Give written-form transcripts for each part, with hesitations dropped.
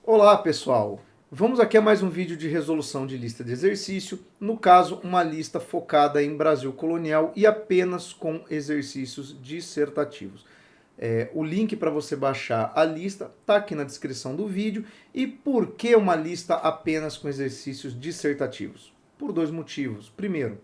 Olá pessoal, vamos aqui a mais um vídeo de resolução de lista de exercício, no caso uma lista focada em Brasil colonial e apenas com exercícios dissertativos. O link para você baixar a lista está aqui na descrição do vídeo. E por que uma lista apenas com exercícios dissertativos? Por dois motivos. Primeiro,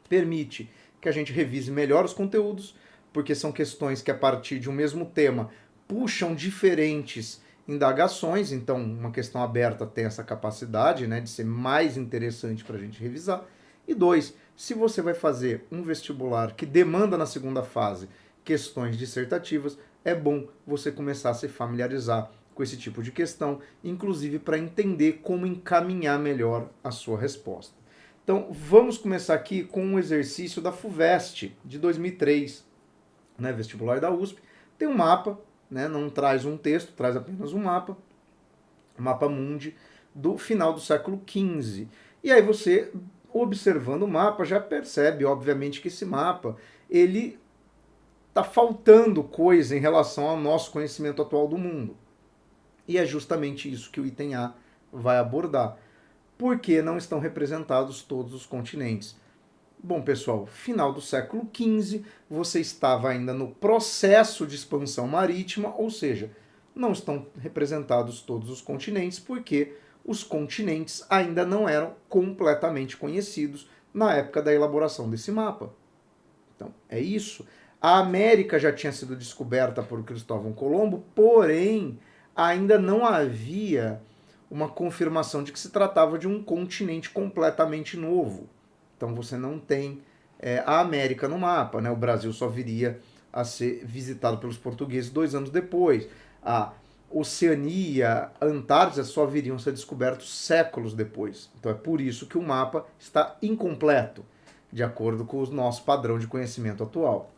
permite que a gente revise melhor os conteúdos, porque são questões que a partir de um mesmo tema puxam diferentes indagações, então uma questão aberta tem essa capacidade, né, de ser mais interessante para a gente revisar. E dois, se você vai fazer um vestibular que demanda na segunda fase questões dissertativas, é bom você começar a se familiarizar com esse tipo de questão, inclusive para entender como encaminhar melhor a sua resposta. Então, vamos começar aqui com um exercício da FUVEST, de 2003, né, vestibular da USP. Tem um mapa, né, não traz um texto, traz apenas um mapa mundi, do final do século XV. E aí você, observando o mapa, já percebe, obviamente, que esse mapa, ele está faltando coisa em relação ao nosso conhecimento atual do mundo. E é justamente isso que o item A vai abordar. Por que não estão representados todos os continentes? Bom, pessoal, final do século XV, você estava ainda no processo de expansão marítima, ou seja, não estão representados todos os continentes, porque os continentes ainda não eram completamente conhecidos na época da elaboração desse mapa. Então, é isso. A América já tinha sido descoberta por Cristóvão Colombo, porém, ainda não havia uma confirmação de que se tratava de um continente completamente novo. Então você não tem a América no mapa, né? O Brasil só viria a ser visitado pelos portugueses 2 anos depois. A Oceania, a Antártida só viriam a ser descobertos séculos depois. Então é por isso que o mapa está incompleto, de acordo com o nosso padrão de conhecimento atual.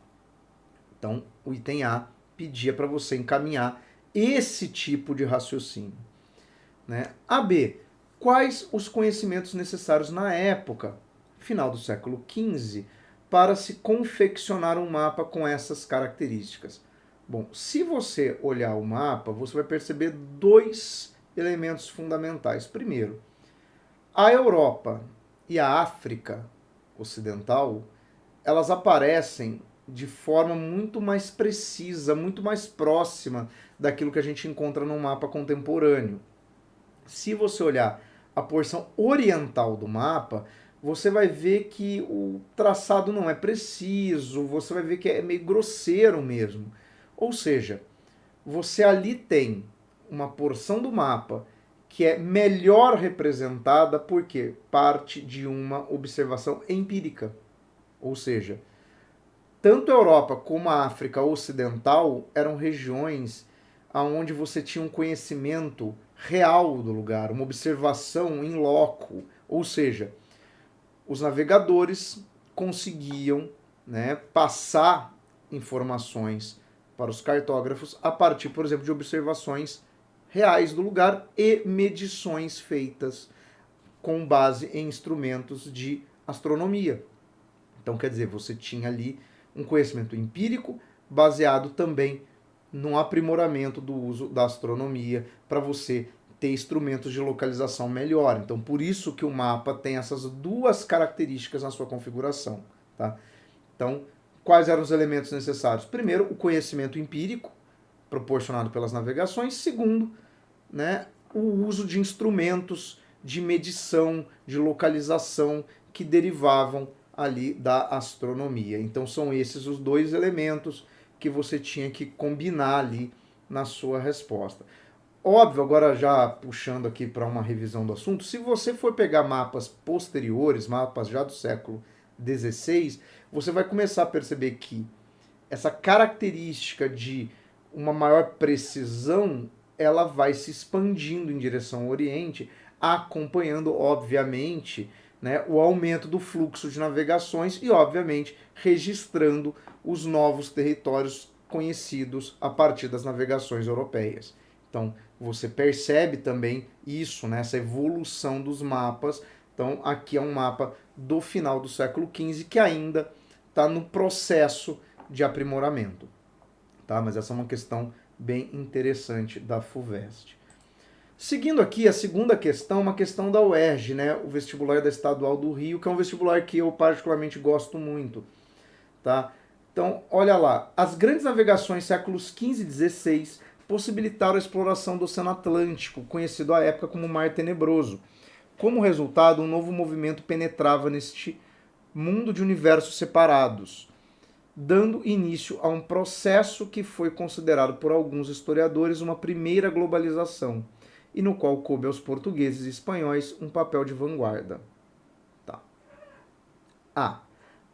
Então o item A pedia para você encaminhar esse tipo de raciocínio. Né? AB. Quais os conhecimentos necessários na época, final do século XV, para se confeccionar um mapa com essas características? Bom, se você olhar o mapa, você vai perceber dois elementos fundamentais. Primeiro, a Europa e a África Ocidental, elas aparecem de forma muito mais precisa, muito mais próxima daquilo que a gente encontra no mapa contemporâneo. Se você olhar a porção oriental do mapa, você vai ver que o traçado não é preciso, você vai ver que é meio grosseiro mesmo. Ou seja, você ali tem uma porção do mapa que é melhor representada porque parte de uma observação empírica. Ou seja, tanto a Europa como a África Ocidental eram regiões onde você tinha um conhecimento real do lugar, uma observação em loco, ou seja, os navegadores conseguiam, né, passar informações para os cartógrafos a partir, por exemplo, de observações reais do lugar e medições feitas com base em instrumentos de astronomia. Então, quer dizer, você tinha ali um conhecimento empírico baseado também no aprimoramento do uso da astronomia para você ter instrumentos de localização melhor. Então, por isso que o mapa tem essas duas características na sua configuração. Tá? Então, quais eram os elementos necessários? Primeiro, o conhecimento empírico, proporcionado pelas navegações. Segundo, né, o uso de instrumentos de medição, de localização que derivavam ali da astronomia. Então são esses os dois elementos que você tinha que combinar ali na sua resposta. Óbvio, agora já puxando aqui para uma revisão do assunto, se você for pegar mapas posteriores, mapas já do século XVI, você vai começar a perceber que essa característica de uma maior precisão, ela vai se expandindo em direção ao Oriente, acompanhando, obviamente, né, o aumento do fluxo de navegações e, obviamente, registrando os novos territórios conhecidos a partir das navegações europeias. Então, você percebe também isso, né, essa evolução dos mapas. Então, aqui é um mapa do final do século XV que ainda está no processo de aprimoramento. Tá? Mas essa é uma questão bem interessante da FUVEST. Seguindo aqui, a segunda questão, uma questão da UERJ, né? O vestibular da Estadual do Rio, que é um vestibular que eu particularmente gosto muito, tá? Então, olha lá, as grandes navegações séculos XV e XVI possibilitaram a exploração do Oceano Atlântico, conhecido à época como Mar Tenebroso. Como resultado, um novo movimento penetrava neste mundo de universos separados, dando início a um processo que foi considerado por alguns historiadores uma primeira globalização, e no qual coube aos portugueses e espanhóis um papel de vanguarda. Tá. A.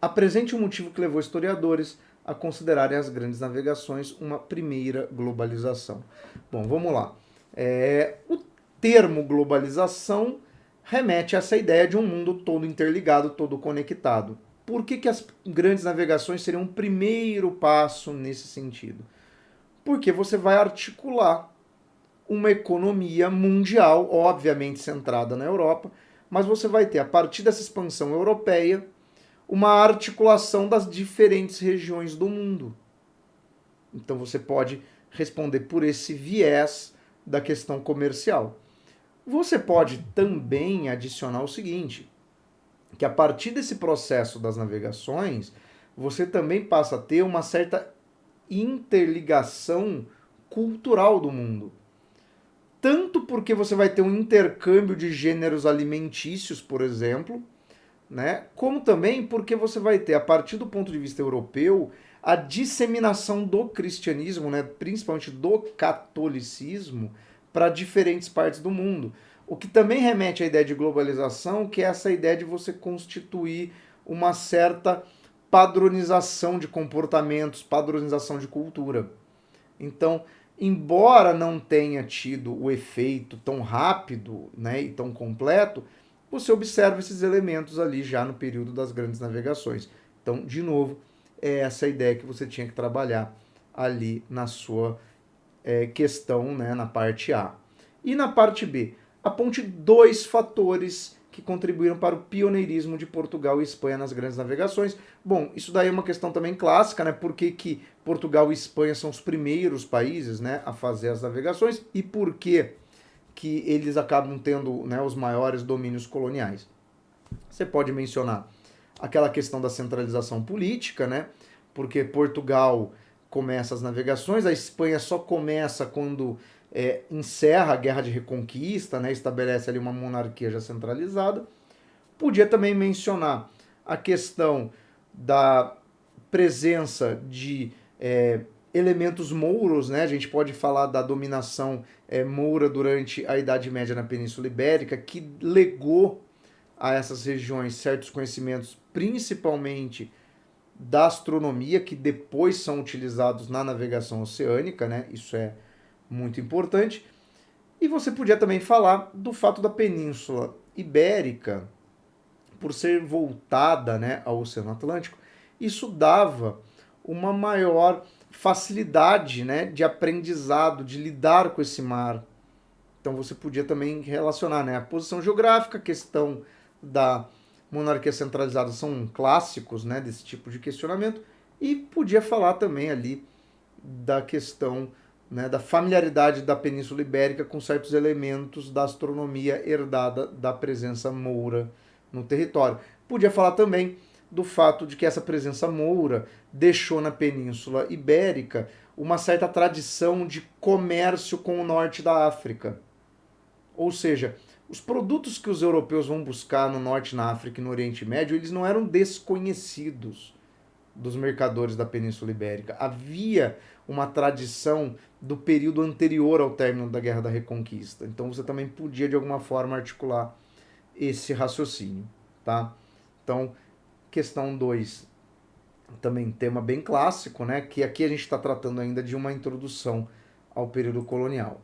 Apresente o motivo que levou historiadores a considerarem as grandes navegações uma primeira globalização. Bom, vamos lá. O termo globalização remete a essa ideia de um mundo todo interligado, todo conectado. Por que as grandes navegações seriam um primeiro passo nesse sentido? Porque você vai articular uma economia mundial, obviamente centrada na Europa, mas você vai ter, a partir dessa expansão europeia, uma articulação das diferentes regiões do mundo. Então você pode responder por esse viés da questão comercial. Você pode também adicionar o seguinte, que a partir desse processo das navegações, você também passa a ter uma certa interligação cultural do mundo. Tanto porque você vai ter um intercâmbio de gêneros alimentícios, por exemplo, né? Como também porque você vai ter, a partir do ponto de vista europeu, a disseminação do cristianismo, né? Principalmente do catolicismo, para diferentes partes do mundo. O que também remete à ideia de globalização, que é essa ideia de você constituir uma certa padronização de comportamentos, padronização de cultura. Então, embora não tenha tido o efeito tão rápido, né, e tão completo, você observa esses elementos ali já no período das grandes navegações. Então, de novo, é essa ideia que você tinha que trabalhar ali na sua questão, né, na parte A. E na parte B, aponte 2 fatores que contribuíram para o pioneirismo de Portugal e Espanha nas grandes navegações. Bom, isso daí é uma questão também clássica, né? Por que Portugal e Espanha são os primeiros países, né, a fazer as navegações e por que eles acabam tendo, né, os maiores domínios coloniais. Você pode mencionar aquela questão da centralização política, né? Porque Portugal começa as navegações, a Espanha só começa quando encerra a Guerra de Reconquista, né, estabelece ali uma monarquia já centralizada. Podia também mencionar a questão da presença de elementos mouros, né? A gente pode falar da dominação moura durante a Idade Média na Península Ibérica, que legou a essas regiões certos conhecimentos, principalmente da astronomia, que depois são utilizados na navegação oceânica, né? Isso é muito importante. E você podia também falar do fato da Península Ibérica, por ser voltada, né, ao Oceano Atlântico, isso dava uma maior facilidade, né, de aprendizado, de lidar com esse mar. Então você podia também relacionar, né, a posição geográfica, a questão da monarquia centralizada são clássicos, né, desse tipo de questionamento, e podia falar também ali da questão, né, da familiaridade da Península Ibérica com certos elementos da astronomia herdada da presença moura no território. Podia falar também do fato de que essa presença moura deixou na Península Ibérica uma certa tradição de comércio com o norte da África. Ou seja, os produtos que os europeus vão buscar no norte, na África e no Oriente Médio, eles não eram desconhecidos dos mercadores da Península Ibérica. Havia uma tradição do período anterior ao término da Guerra da Reconquista. Então você também podia, de alguma forma, articular esse raciocínio, tá? Então, questão 2, também tema bem clássico, né? Que aqui a gente está tratando ainda de uma introdução ao período colonial.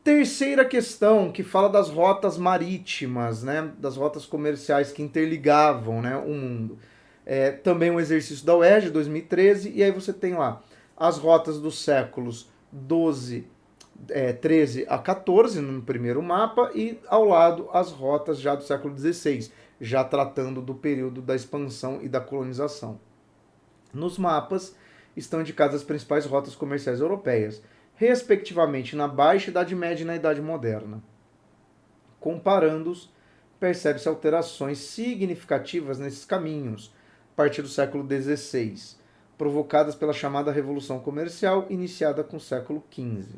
Terceira questão, que fala das rotas marítimas, né? Das rotas comerciais que interligavam, né, o mundo. Também um exercício da UERJ, 2013, e aí você tem lá as rotas dos séculos 13 a 14 no primeiro mapa, e ao lado as rotas já do século 16, já tratando do período da expansão e da colonização. Nos mapas estão indicadas as principais rotas comerciais europeias, respectivamente na Baixa Idade Média e na Idade Moderna. Comparando-os, percebe-se alterações significativas nesses caminhos, a partir do século XVI, provocadas pela chamada Revolução Comercial, iniciada com o século XV.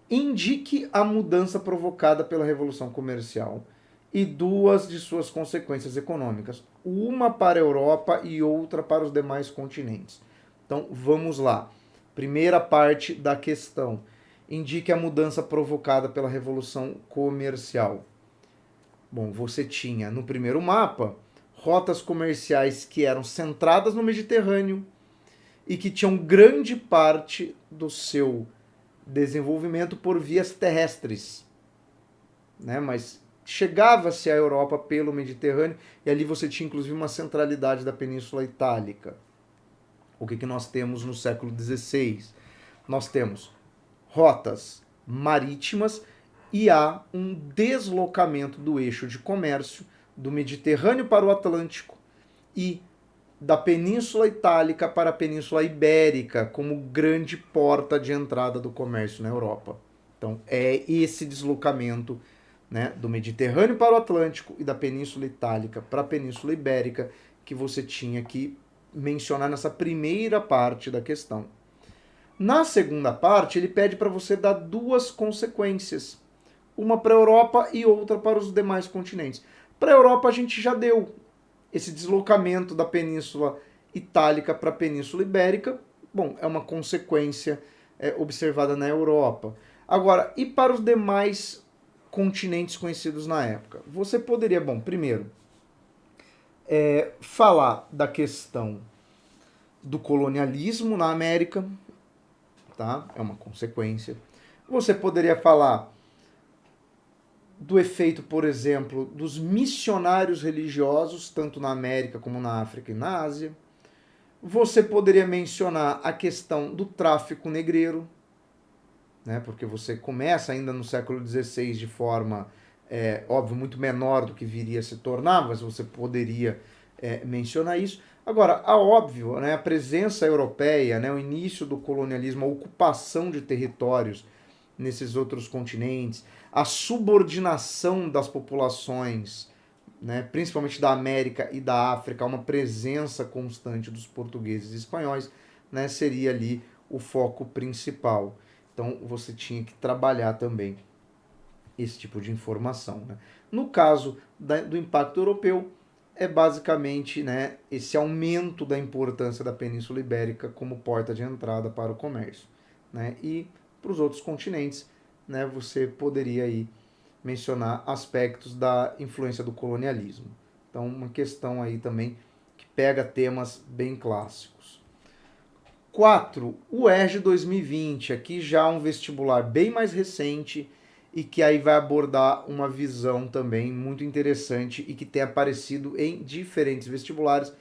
Indique a mudança provocada pela Revolução Comercial e duas de suas consequências econômicas, uma para a Europa e outra para os demais continentes. Então, vamos lá. Primeira parte da questão. Indique a mudança provocada pela Revolução Comercial. Bom, você tinha no primeiro mapa rotas comerciais que eram centradas no Mediterrâneo e que tinham grande parte do seu desenvolvimento por vias terrestres, né? Mas chegava-se à Europa pelo Mediterrâneo e ali você tinha inclusive uma centralidade da Península Itálica. O que nós temos no século XVI? Nós temos rotas marítimas e há um deslocamento do eixo de comércio do Mediterrâneo para o Atlântico e da Península Itálica para a Península Ibérica como grande porta de entrada do comércio na Europa. Então é esse deslocamento, né, do Mediterrâneo para o Atlântico e da Península Itálica para a Península Ibérica que você tinha que mencionar nessa primeira parte da questão. Na segunda parte, ele pede para você dar duas consequências, uma para a Europa e outra para os demais continentes. Para a Europa a gente já deu esse deslocamento da Península Itálica para a Península Ibérica. Bom, é uma consequência observada na Europa. Agora, e para os demais continentes conhecidos na época? Você poderia, bom, primeiro, falar da questão do colonialismo na América, tá? É uma consequência. Você poderia falar do efeito, por exemplo, dos missionários religiosos, tanto na América como na África e na Ásia. Você poderia mencionar a questão do tráfico negreiro, né? Porque você começa ainda no século XVI de forma, óbvio, muito menor do que viria a se tornar, mas você poderia mencionar isso. Agora, óbvio, né, a presença europeia, né, o início do colonialismo, a ocupação de territórios nesses outros continentes, a subordinação das populações, né, principalmente da América e da África, a uma presença constante dos portugueses e espanhóis, né, seria ali o foco principal. Então você tinha que trabalhar também esse tipo de informação, né? No caso do impacto europeu, é basicamente, né, esse aumento da importância da Península Ibérica como porta de entrada para o comércio, né? E para os outros continentes, né, você poderia aí mencionar aspectos da influência do colonialismo. Então, uma questão aí também que pega temas bem clássicos. 4. O UERJ 2020, aqui já um vestibular bem mais recente e que aí vai abordar uma visão também muito interessante e que tem aparecido em diferentes vestibulares,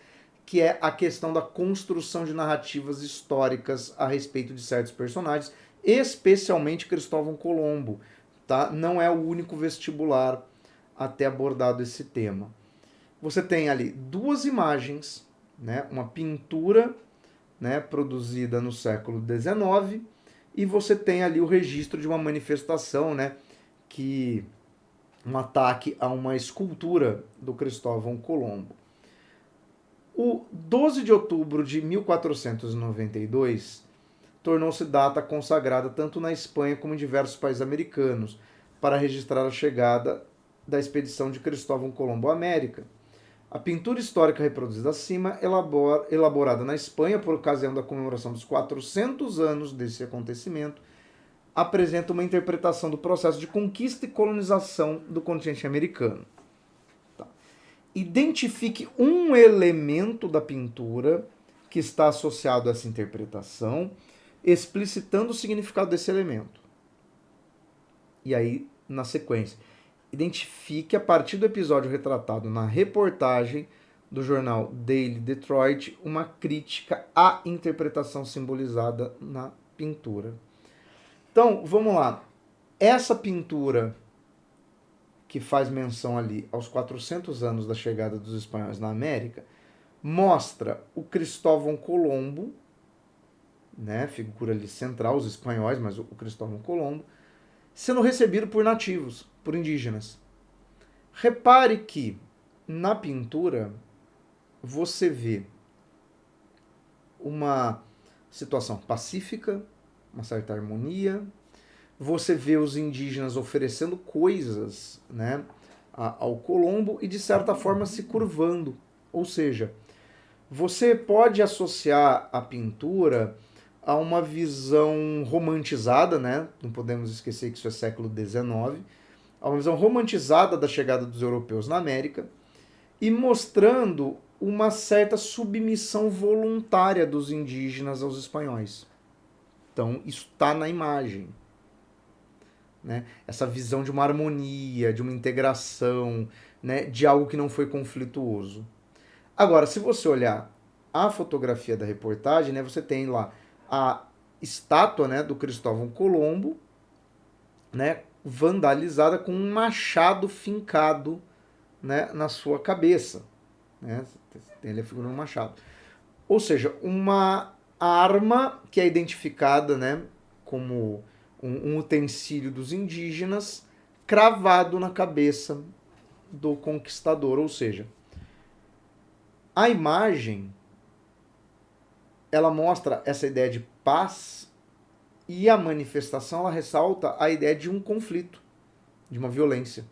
que é a questão da construção de narrativas históricas a respeito de certos personagens, especialmente Cristóvão Colombo, tá? Não é o único vestibular a ter abordado esse tema. Você tem ali duas imagens, né? Uma pintura, né, produzida no século XIX, e você tem ali o registro de uma manifestação, né, um ataque a uma escultura do Cristóvão Colombo. O 12 de outubro de 1492 tornou-se data consagrada tanto na Espanha como em diversos países americanos para registrar a chegada da expedição de Cristóvão Colombo à América. A pintura histórica reproduzida acima, elaborada na Espanha por ocasião da comemoração dos 400 anos desse acontecimento, apresenta uma interpretação do processo de conquista e colonização do continente americano. Tá. Identifique um elemento da pintura que está associado a essa interpretação, explicitando o significado desse elemento. E aí, na sequência, identifique a partir do episódio retratado na reportagem do jornal Daily Detroit uma crítica à interpretação simbolizada na pintura. Então, vamos lá. Essa pintura que faz menção ali aos 400 anos da chegada dos espanhóis na América mostra o Cristóvão Colombo, né, figura ali central, os espanhóis, mas o Cristóvão Colombo, sendo recebido por nativos, por indígenas. Repare que na pintura você vê uma situação pacífica, uma certa harmonia, você vê os indígenas oferecendo coisas, né, ao Colombo e de certa forma se curvando. Ou seja, você pode associar a pintura a uma visão romantizada, né? Não podemos esquecer que isso é século XIX, a uma visão romantizada da chegada dos europeus na América e mostrando uma certa submissão voluntária dos indígenas aos espanhóis. Então, isso está na imagem. Né? Essa visão de uma harmonia, de uma integração, né? De algo que não foi conflituoso. Agora, se você olhar a fotografia da reportagem, né, você tem lá a estátua, né, do Cristóvão Colombo, né, vandalizada com um machado fincado, né, na sua cabeça. Né? Tem ali a figura de um machado. Ou seja, uma arma que é identificada, né, como um utensílio dos indígenas cravado na cabeça do conquistador. Ou seja, a imagem ela mostra essa ideia de paz e a manifestação ela ressalta a ideia de um conflito, de uma violência.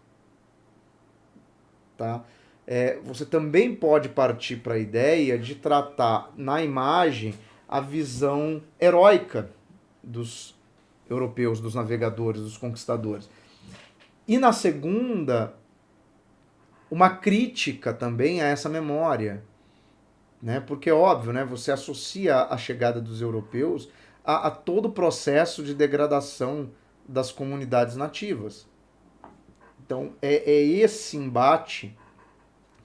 Tá? Você também pode partir para a ideia de tratar na imagem a visão heróica dos europeus, dos navegadores, dos conquistadores. E na segunda, uma crítica também a essa memória. Né? Porque, óbvio, né, você associa a chegada dos europeus a todo o processo de degradação das comunidades nativas. Então, é esse embate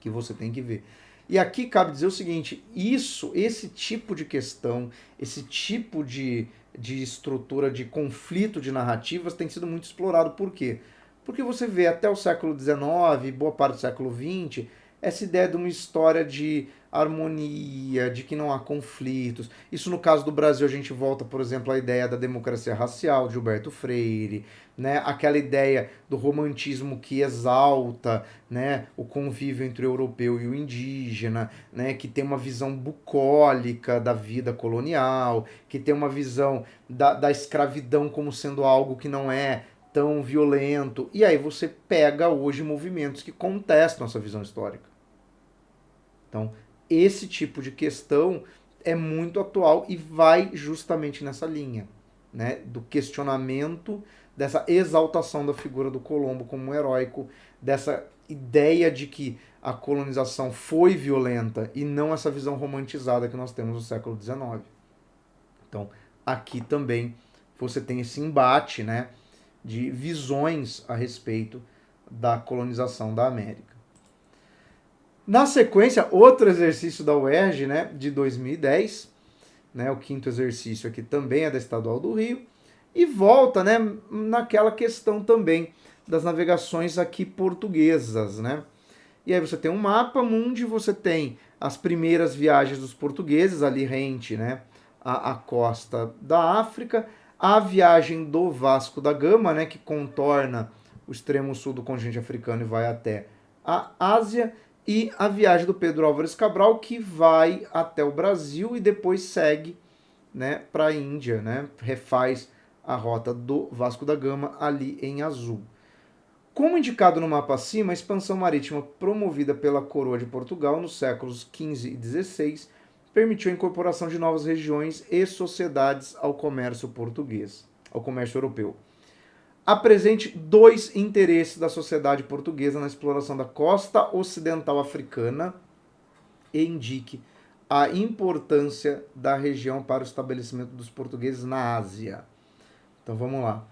que você tem que ver. E aqui cabe dizer o seguinte, esse tipo de questão, esse tipo de estrutura de conflito de narrativas tem sido muito explorado. Por quê? Porque você vê até o século XIX, boa parte do século XX, essa ideia de uma história de harmonia, de que não há conflitos. Isso no caso do Brasil a gente volta, por exemplo, à ideia da democracia racial, de Gilberto Freire, né? Aquela ideia do romantismo que exalta, né, o convívio entre o europeu e o indígena, né, que tem uma visão bucólica da vida colonial, que tem uma visão da escravidão como sendo algo que não é tão violento. E aí você pega hoje movimentos que contestam essa visão histórica. Então, esse tipo de questão é muito atual e vai justamente nessa linha, né, do questionamento, dessa exaltação da figura do Colombo como um heróico, dessa ideia de que a colonização foi violenta e não essa visão romantizada que nós temos no século XIX. Então, aqui também você tem esse embate, né, de visões a respeito da colonização da América. Na sequência, outro exercício da UERJ, né, de 2010, né, o quinto exercício aqui também é da Estadual do Rio, e volta, né, naquela questão também das navegações aqui portuguesas, né? E aí você tem um mapa mundi, você tem as primeiras viagens dos portugueses ali rente, né, a costa da África, a viagem do Vasco da Gama, né, que contorna o extremo sul do continente africano e vai até a Ásia, e a viagem do Pedro Álvares Cabral, que vai até o Brasil e depois segue, né, para a Índia, né, refaz a rota do Vasco da Gama ali em azul. Como indicado no mapa acima, a expansão marítima promovida pela Coroa de Portugal nos séculos XV e XVI permitiu a incorporação de novas regiões e sociedades ao comércio português, ao comércio europeu. Apresente dois interesses da sociedade portuguesa na exploração da costa ocidental africana e indique a importância da região para o estabelecimento dos portugueses na Ásia. Então vamos lá.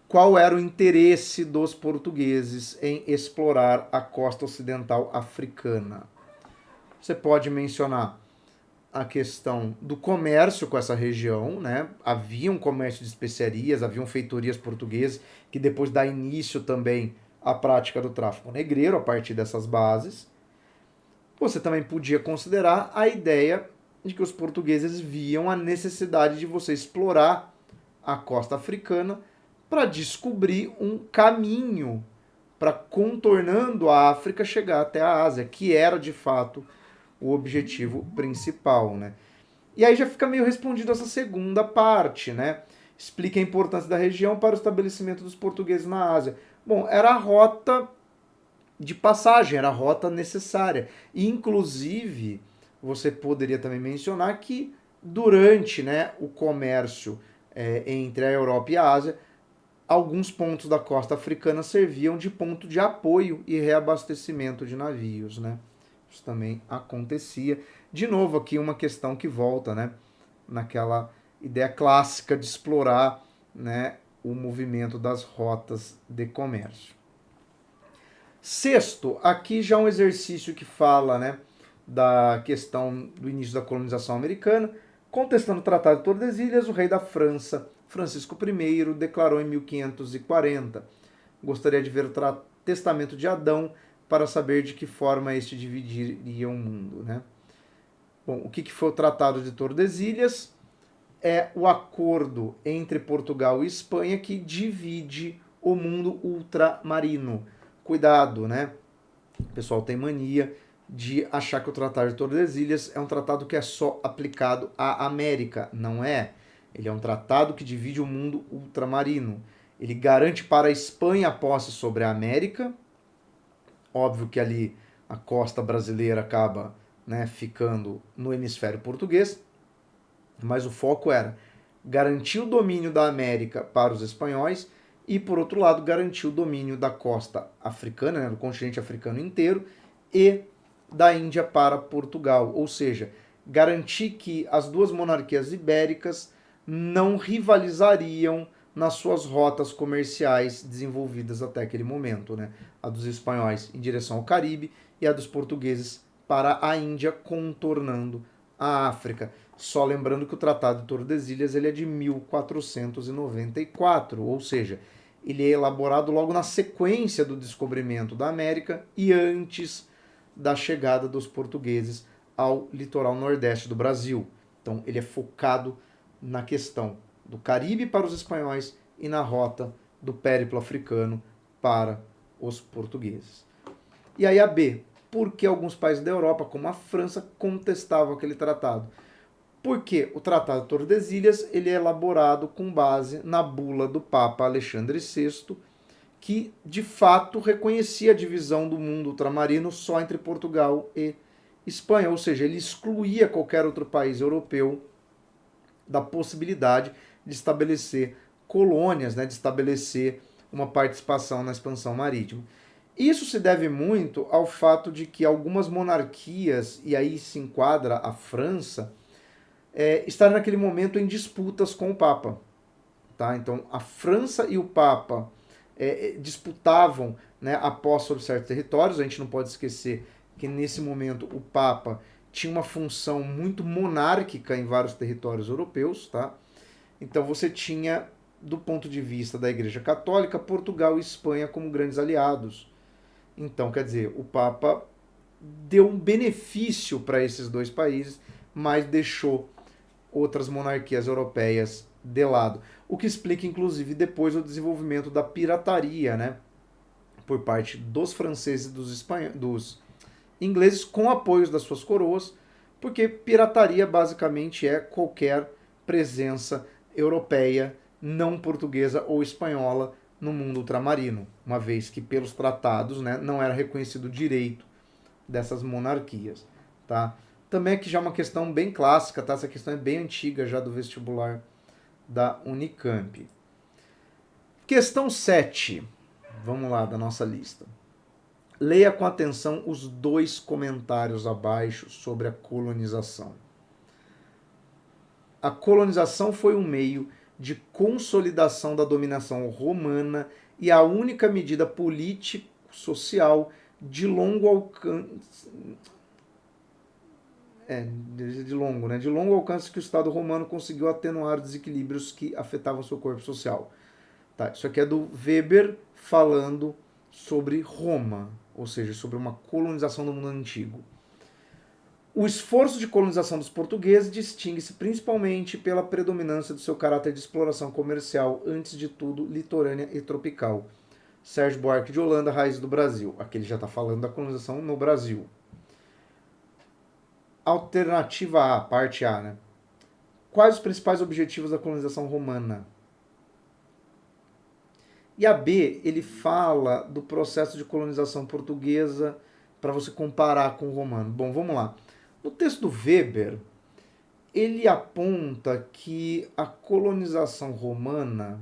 Qual era o interesse dos portugueses em explorar a costa ocidental africana? Você pode mencionar a questão do comércio com essa região, né? Havia um comércio de especiarias, haviam feitorias portuguesas que depois dá início também à prática do tráfico negreiro a partir dessas bases. Você também podia considerar a ideia de que os portugueses viam a necessidade de você explorar a costa africana para descobrir um caminho para, contornando a África, chegar até a Ásia, que era de fato o objetivo principal, né? E aí já fica meio respondido essa segunda parte, né? Explica a importância da região para o estabelecimento dos portugueses na Ásia. Bom, era a rota de passagem, era a rota necessária. E, inclusive, você poderia também mencionar que durante, né, o comércio entre a Europa e a Ásia, alguns pontos da costa africana serviam de ponto de apoio e reabastecimento de navios, né? Isso também acontecia. De novo, aqui uma questão que volta, né, naquela ideia clássica de explorar, né, o movimento das rotas de comércio. Sexto, aqui já um exercício que fala, né, da questão do início da colonização americana. Contestando o Tratado de Tordesilhas, o rei da França, Francisco I, declarou em 1540: gostaria de ver o testamento de Adão para saber de que forma este dividiria o mundo, né? Bom, o que foi o Tratado de Tordesilhas? É o acordo entre Portugal e Espanha que divide o mundo ultramarino. Cuidado, né? O pessoal tem mania de achar que o Tratado de Tordesilhas é um tratado que é só aplicado à América. Não é. Ele é um tratado que divide o mundo ultramarino. Ele garante para a Espanha a posse sobre a América. Óbvio que ali a costa brasileira acaba, né, ficando no hemisfério português, mas o foco era garantir o domínio da América para os espanhóis e, por outro lado, garantir o domínio da costa africana, né, do continente africano inteiro, e da Índia para Portugal. Ou seja, garantir que as duas monarquias ibéricas não rivalizariam nas suas rotas comerciais desenvolvidas até aquele momento, né? A dos espanhóis em direção ao Caribe e a dos portugueses para a Índia, contornando a África. Só lembrando que o Tratado de Tordesilhas ele é de 1494, ou seja, ele é elaborado logo na sequência do descobrimento da América e antes da chegada dos portugueses ao litoral nordeste do Brasil. Então ele é focado na questão do Caribe para os espanhóis e na rota do périplo africano para os portugueses. E aí a B, por que alguns países da Europa, como a França, contestavam aquele tratado? Porque o Tratado de Tordesilhas ele é elaborado com base na bula do Papa Alexandre VI, que de fato reconhecia a divisão do mundo ultramarino só entre Portugal e Espanha, ou seja, ele excluía qualquer outro país europeu da possibilidade de estabelecer colônias, né, de estabelecer uma participação na expansão marítima. Isso se deve muito ao fato de que algumas monarquias, e aí se enquadra a França, estar naquele momento em disputas com o Papa. Tá? Então, a França e o Papa disputavam, né, a posse sobre certos territórios. A gente não pode esquecer que, nesse momento, o Papa tinha uma função muito monárquica em vários territórios europeus. Tá? Então, você tinha, do ponto de vista da Igreja Católica, Portugal e Espanha como grandes aliados. Então, quer dizer, o Papa deu um benefício para esses dois países, mas deixou outras monarquias europeias de lado. O que explica, inclusive, depois o desenvolvimento da pirataria, né? Por parte dos franceses e dos ingleses, com apoios das suas coroas, porque pirataria basicamente é qualquer presença europeia, não portuguesa ou espanhola no mundo ultramarino, uma vez que pelos tratados, né, não era reconhecido o direito dessas monarquias, tá? Também aqui já uma questão bem clássica, tá? Essa questão é bem antiga já do vestibular da Unicamp. Questão 7. Vamos lá, da nossa lista. Leia com atenção os dois comentários abaixo sobre a colonização. A colonização foi um meio de consolidação da dominação romana e a única medida político-social de longo alcance. De longo alcance que o Estado romano conseguiu atenuar desequilíbrios que afetavam seu corpo social. Tá, isso aqui é do Weber falando sobre Roma, ou seja, sobre uma colonização do mundo antigo. O esforço de colonização dos portugueses distingue-se principalmente pela predominância do seu caráter de exploração comercial, antes de tudo litorânea e tropical. Sérgio Buarque de Holanda, Raiz do Brasil. Aqui ele já está falando da colonização no Brasil. Alternativa A, parte A, né? Quais os principais objetivos da colonização romana? E a B, ele fala do processo de colonização portuguesa para você comparar com o romano. Bom, vamos lá. No texto do Weber, ele aponta que a colonização romana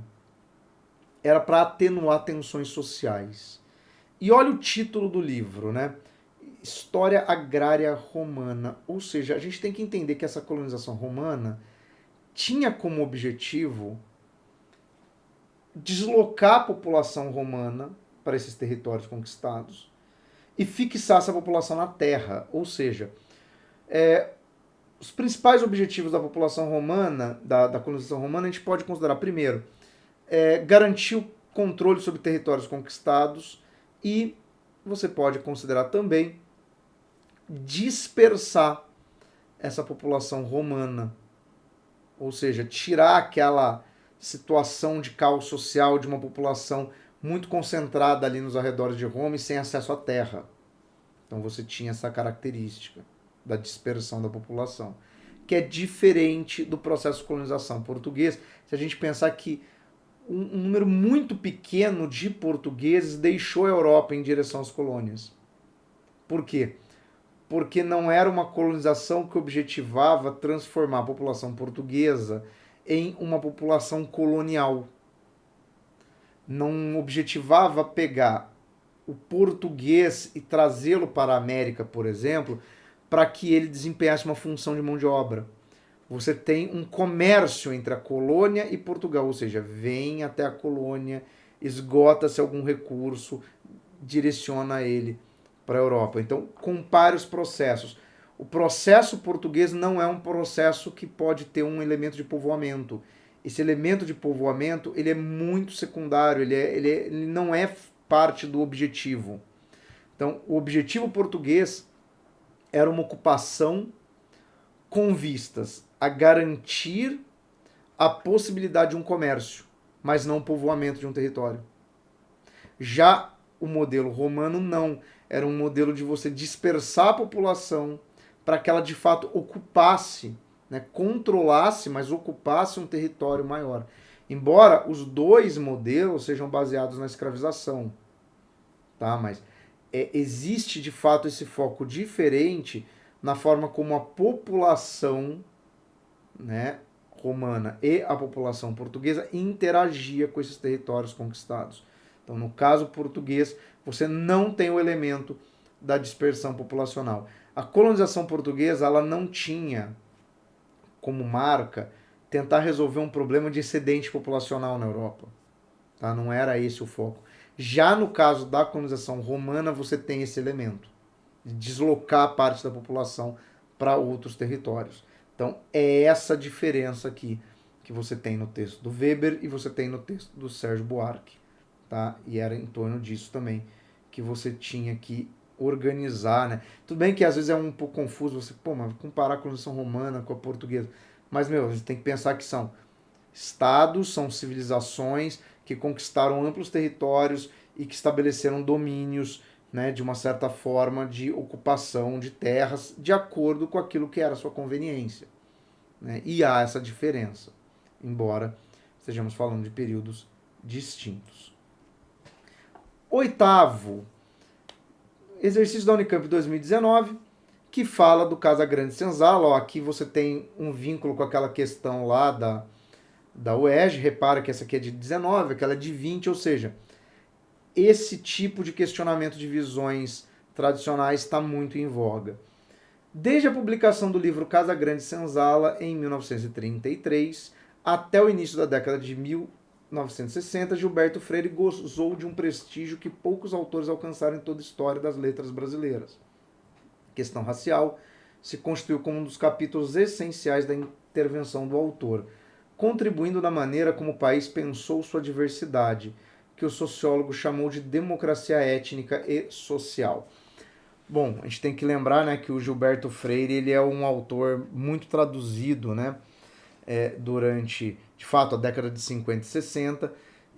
era para atenuar tensões sociais. E olha o título do livro, né? História Agrária Romana. Ou seja, a gente tem que entender que essa colonização romana tinha como objetivo deslocar a população romana para esses territórios conquistados e fixar essa população na terra. Ou seja, os principais objetivos da população romana, da colonização romana, a gente pode considerar, primeiro, garantir o controle sobre territórios conquistados e você pode considerar também dispersar essa população romana. Ou seja, tirar aquela situação de caos social de uma população muito concentrada ali nos arredores de Roma e sem acesso à terra. Então você tinha essa característica da dispersão da população, que é diferente do processo de colonização português. Se a gente pensar que um número muito pequeno de portugueses deixou a Europa em direção às colônias. Por quê? Porque não era uma colonização que objetivava transformar a população portuguesa em uma população colonial. Não objetivava pegar o português e trazê-lo para a América, por exemplo, para que ele desempenhasse uma função de mão de obra. Você tem um comércio entre a colônia e Portugal, ou seja, vem até a colônia, esgota-se algum recurso, direciona ele para a Europa. Então, compare os processos. O processo português não é um processo que pode ter um elemento de povoamento. Esse elemento de povoamento ele é muito secundário, ele não é parte do objetivo. Então, o objetivo português era uma ocupação com vistas a garantir a possibilidade de um comércio, mas não o povoamento de um território. Já o modelo romano não. Era um modelo de você dispersar a população para que ela de fato ocupasse, né, controlasse, mas ocupasse um território maior. Embora os dois modelos sejam baseados na escravização, tá? Mas existe de fato esse foco diferente na forma como a população, né, romana e a população portuguesa interagia com esses territórios conquistados. Então, no caso português, você não tem o elemento da dispersão populacional. A colonização portuguesa ela não tinha como marca tentar resolver um problema de excedente populacional na Europa. Tá? Não era esse o foco. Já no caso da colonização romana, você tem esse elemento de deslocar parte da população para outros territórios. Então, é essa diferença aqui que você tem no texto do Weber e você tem no texto do Sérgio Buarque. Tá? E era em torno disso também que você tinha que organizar, né? Tudo bem que às vezes é um pouco confuso você, mas comparar a colonização romana com a portuguesa. Mas, a gente tem que pensar que são estados, são civilizações que conquistaram amplos territórios e que estabeleceram domínios, né, de uma certa forma de ocupação de terras de acordo com aquilo que era a sua conveniência. Né? E há essa diferença, embora estejamos falando de períodos distintos. Oitavo exercício da Unicamp 2019, que fala do Casa Grande Senzala. Aqui você tem um vínculo com aquela questão lá da UERJ. Repara que essa aqui é de 19, aquela é de 20, ou seja, esse tipo de questionamento de visões tradicionais está muito em voga. Desde a publicação do livro Casa Grande Senzala, em 1933, até o início da década de 1960, Gilberto Freire gozou de um prestígio que poucos autores alcançaram em toda a história das letras brasileiras. A questão racial se constituiu como um dos capítulos essenciais da intervenção do autor, contribuindo na maneira como o país pensou sua diversidade, que o sociólogo chamou de democracia étnica e social. Bom, a gente tem que lembrar, né, que o Gilberto Freire ele é um autor muito traduzido, né, durante, de fato, a década de 50 e 60,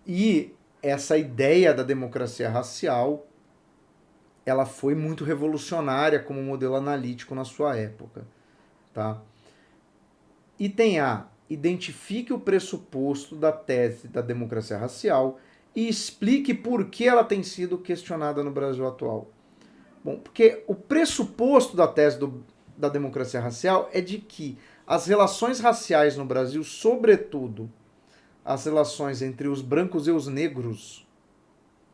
e essa ideia da democracia racial ela foi muito revolucionária como modelo analítico na sua época. Tá? Item A. Identifique o pressuposto da tese da democracia racial e explique por que ela tem sido questionada no Brasil atual. Bom, porque o pressuposto da tese da democracia racial é de que as relações raciais no Brasil, sobretudo as relações entre os brancos e os negros,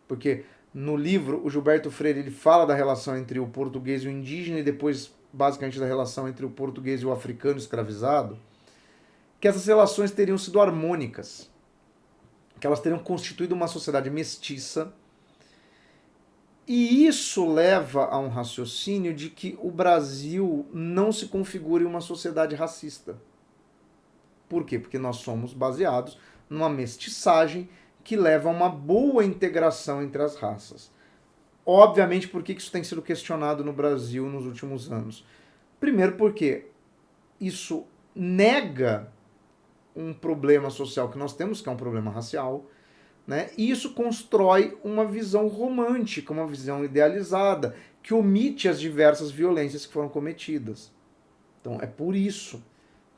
porque no livro o Gilberto Freire ele fala da relação entre o português e o indígena e depois basicamente da relação entre o português e o africano escravizado, que essas relações teriam sido harmônicas, que elas teriam constituído uma sociedade mestiça. E isso leva a um raciocínio de que o Brasil não se configure uma sociedade racista. Por quê? Porque nós somos baseados numa mestiçagem que leva a uma boa integração entre as raças. Obviamente, por que isso tem sido questionado no Brasil nos últimos anos? Primeiro, porque isso nega um problema social que nós temos, que é um problema racial, né? E isso constrói uma visão romântica, uma visão idealizada, que omite as diversas violências que foram cometidas. Então, é por isso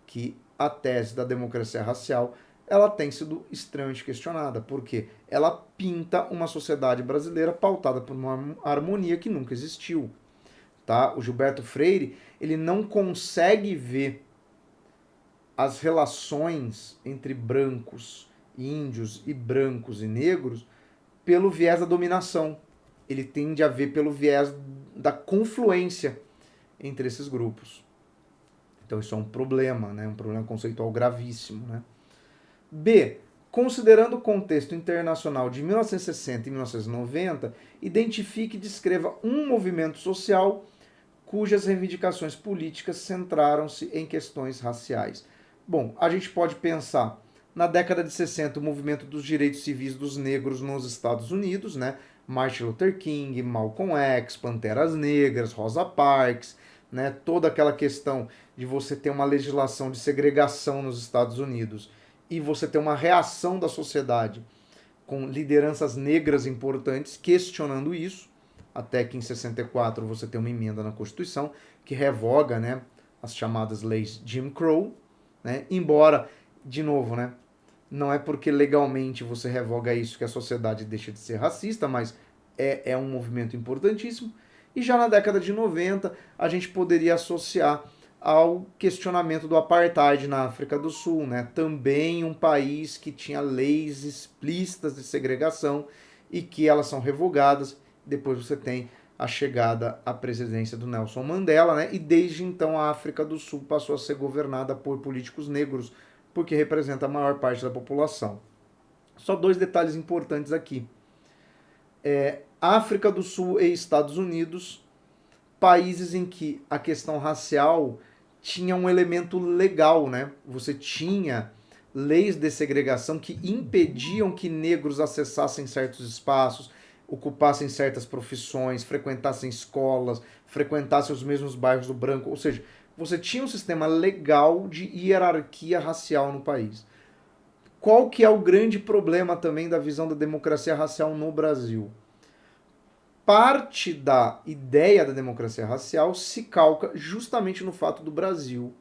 que a tese da democracia racial ela tem sido extremamente questionada, porque ela pinta uma sociedade brasileira pautada por uma harmonia que nunca existiu. Tá? O Gilberto Freire ele não consegue ver as relações entre brancos, índios e brancos e negros pelo viés da dominação. Ele tende a ver pelo viés da confluência entre esses grupos. Então isso é um problema, né? Um problema conceitual gravíssimo. Né? B. Considerando o contexto internacional de 1960 e 1990, identifique e descreva um movimento social cujas reivindicações políticas centraram-se em questões raciais. Bom, a gente pode pensar na década de 60 o movimento dos direitos civis dos negros nos Estados Unidos, né? Martin Luther King, Malcolm X, Panteras Negras, Rosa Parks, né? Toda aquela questão de você ter uma legislação de segregação nos Estados Unidos e você ter uma reação da sociedade com lideranças negras importantes questionando isso, até que em 64 você tem uma emenda na Constituição que revoga, né, as chamadas leis Jim Crow, né, embora, de novo, né, não é porque legalmente você revoga isso que a sociedade deixa de ser racista, mas é um movimento importantíssimo. E já na década de 90 a gente poderia associar ao questionamento do apartheid na África do Sul, né? Também um país que tinha leis explícitas de segregação e que elas são revogadas. Depois você tem a chegada à presidência do Nelson Mandela, né? E desde então a África do Sul passou a ser governada por políticos negros, porque representa a maior parte da população. Só dois detalhes importantes aqui. África do Sul e Estados Unidos, países em que a questão racial tinha um elemento legal, né? Você tinha leis de segregação que impediam que negros acessassem certos espaços, ocupassem certas profissões, frequentassem escolas, frequentassem os mesmos bairros do branco, ou seja, você tinha um sistema legal de hierarquia racial no país. Qual que é o grande problema também da visão da democracia racial no Brasil? Parte da ideia da democracia racial se calca justamente no fato do Brasil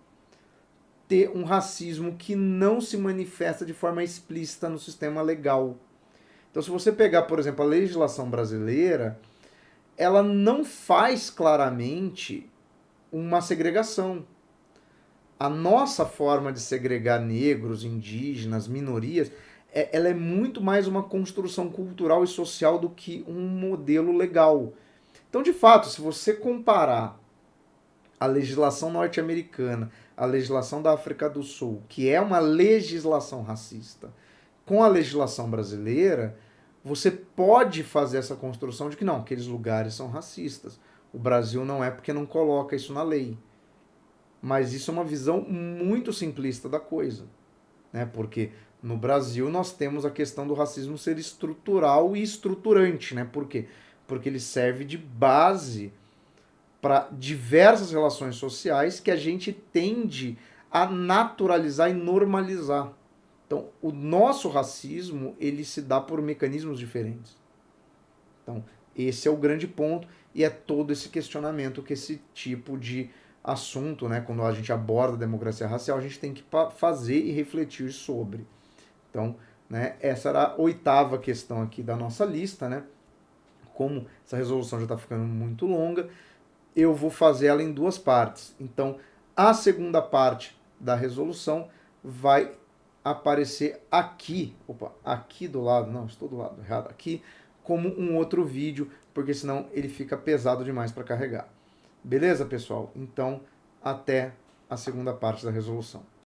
ter um racismo que não se manifesta de forma explícita no sistema legal. Então, se você pegar, por exemplo, a legislação brasileira, ela não faz claramente uma segregação. A nossa forma de segregar negros, indígenas, minorias, ela é muito mais uma construção cultural e social do que um modelo legal. Então, de fato, se você comparar a legislação norte-americana, a legislação da África do Sul, que é uma legislação racista, com a legislação brasileira, você pode fazer essa construção de que não, aqueles lugares são racistas. O Brasil não é porque não coloca isso na lei. Mas isso é uma visão muito simplista da coisa, né? Porque no Brasil nós temos a questão do racismo ser estrutural e estruturante, né? Por quê? Porque ele serve de base para diversas relações sociais que a gente tende a naturalizar e normalizar. Então, o nosso racismo, ele se dá por mecanismos diferentes. Então, esse é o grande ponto e é todo esse questionamento que esse tipo de assunto, né, quando a gente aborda a democracia racial, a gente tem que fazer e refletir sobre. Então, né, essa era a 8ª questão aqui da nossa lista, né? Como essa resolução já está ficando muito longa, eu vou fazer ela em 2 partes. Então, a segunda parte da resolução vai aparecer aqui, aqui do lado, não, estou do lado errado, aqui, como um outro vídeo, porque senão ele fica pesado demais para carregar. Beleza, pessoal? Então, até a segunda parte da resolução.